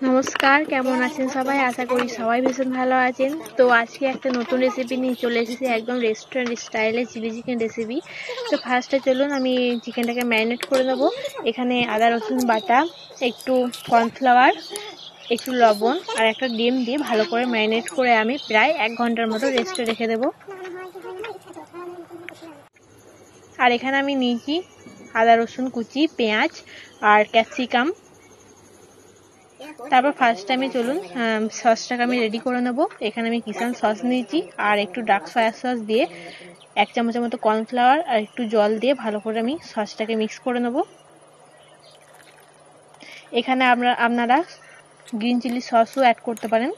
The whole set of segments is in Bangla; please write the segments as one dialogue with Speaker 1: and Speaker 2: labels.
Speaker 1: নমস্কার, কেমন আছেন সবাই? আশা করি সবাই ভীষণ ভালো আছেন। তো আজকে একটা নতুন রেসিপি নিয়ে চলে এসেছি, একদম রেস্টুরেন্ট স্টাইলে চিলি চিকেন রেসিপি। তো ফার্স্টে চলুন আমি চিকেনটাকে ম্যারিনেট করে নেব। এখানে আদা রসুন বাটা, একটু কর্নফ্লাওয়ার, একটু লবণ আর একটা ডিম দিয়ে ভালো করে ম্যারিনেট করে আমি প্রায় 1 ঘন্টার মতো রেস্টে রেখে দেব। আর এখানে আমি নিয়েছি আদা রসুন কুচি, পেঁয়াজ আর ক্যাপসিকাম। তারপর ফার্স্ট আমি চলুন সসটাকে আমি রেডি করে নেব। এখানে আমি কিষান সস নিয়েছি আর একটু ডার্ক সয়া সস দিয়ে 1 চামচের মতো কর্নফ্লাওয়ার আর একটু জল দিয়ে ভালো করে আমি সসটাকে মিক্স করে নেব। এখানে আপনারা গ্রিন চিলি সসও অ্যাড করতে পারেন।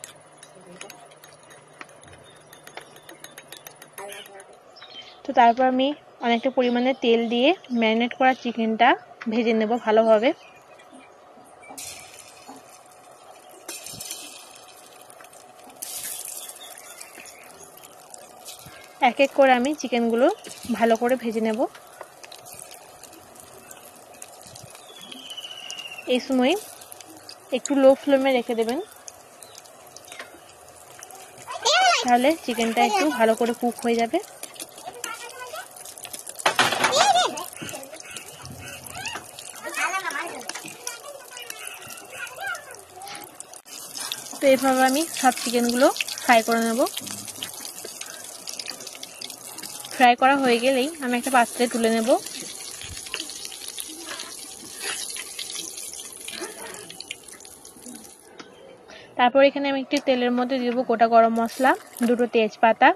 Speaker 1: তো তারপর আমি অনেকটা পরিমাণে তেল দিয়ে ম্যারিনেট করা চিকেনটা ভেজে নেব ভালোভাবে। এক এক করে আমি চিকেনগুলো ভালো করে ভেজে নেব। এই সময় একটু লো ফ্লেমে রেখে দেবেন, তাহলে চিকেনটা একটু ভালো করে কুক হয়ে যাবে। তো এভাবে আমি সব চিকেনগুলো ফ্রাই করে নেব। ফ্রাই করা হয়ে গেলেই আমি একটা পাত্রে তুলে নেব। তারপর এখানে আমি একটি তেলের মধ্যে দিয়ে দেবো গোটা গরম মশলা, 2টো তেজপাতা,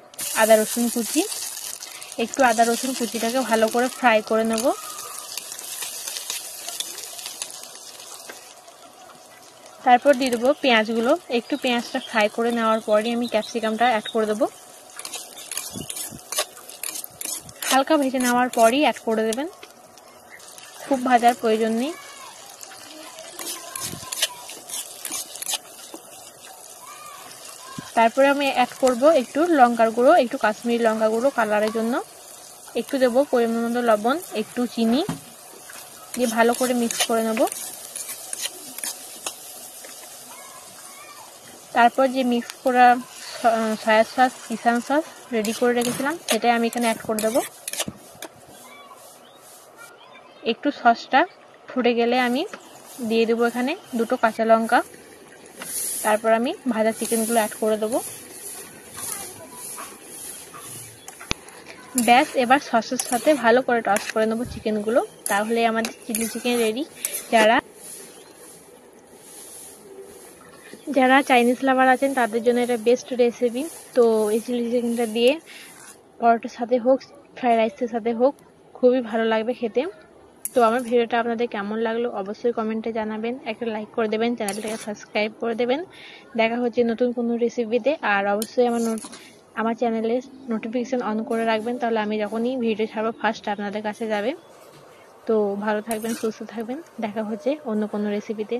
Speaker 1: আদা রসুন কুচি। একটু আদা রসুন কুচিটাকে ভালো করে ফ্রাই করে নেব। তারপর দিয়ে দেবো পেঁয়াজগুলো। একটু পেঁয়াজটা ফ্রাই করে নেওয়ার পরই আমি ক্যাপসিকামটা অ্যাড করে দেবো। হালকা ভেজে নেওয়ার পরই অ্যাড করে দেবেন, খুব ভাজার প্রয়োজন নেই। তারপরে আমি অ্যাড করব একটু লঙ্কার গুঁড়ো, একটু কাশ্মীরি লঙ্কা গুঁড়ো কালারের জন্য। একটু দেবো পরিমাণ মতো লবণ, একটু চিনি দিয়ে ভালো করে মিক্স করে নেব। তারপর যে মিক্স করা সয়া সস, কিষান সস রেডি করে রেখেছিলাম সেটাই আমি এখানে অ্যাড করে দেব। একটু সসটা ফুটে গেলে আমি দিয়ে দেবো এখানে 2টো কাঁচা লঙ্কা। তারপর আমি ভাজা চিকেনগুলো অ্যাড করে দেবো। ব্যাস, এবার সসের সাথে ভালো করে টস করে নেবো চিকেনগুলো, তাহলে আমাদের চিলি চিকেন রেডি। যারা চাইনিজ লাভার আছেন তাদের জন্য এটা বেস্ট রেসিপি। তো এই চিলি চিকেনটা দিয়ে পরোটার সাথে হোক, ফ্রাইড রাইসের সাথে হোক, খুবই ভালো লাগবে খেতে। তো আমার ভিডিওটা আপনাদের কেমন লাগলো অবশ্যই কমেন্টে জানাবেন, একটা লাইক করে দেবেন, চ্যানেলটাকে সাবস্ক্রাইব করে দেবেন। দেখা হচ্ছে নতুন কোনো রেসিপিতে। আর অবশ্যই আমার চ্যানেলে নোটিফিকেশান অন করে রাখবেন, তাহলে আমি যখনই ভিডিও ছাড়বো ফার্স্ট আপনাদের কাছে যাবে। তো ভালো থাকবেন, সুস্থ থাকবেন, দেখা হচ্ছে অন্য কোনো রেসিপিতে।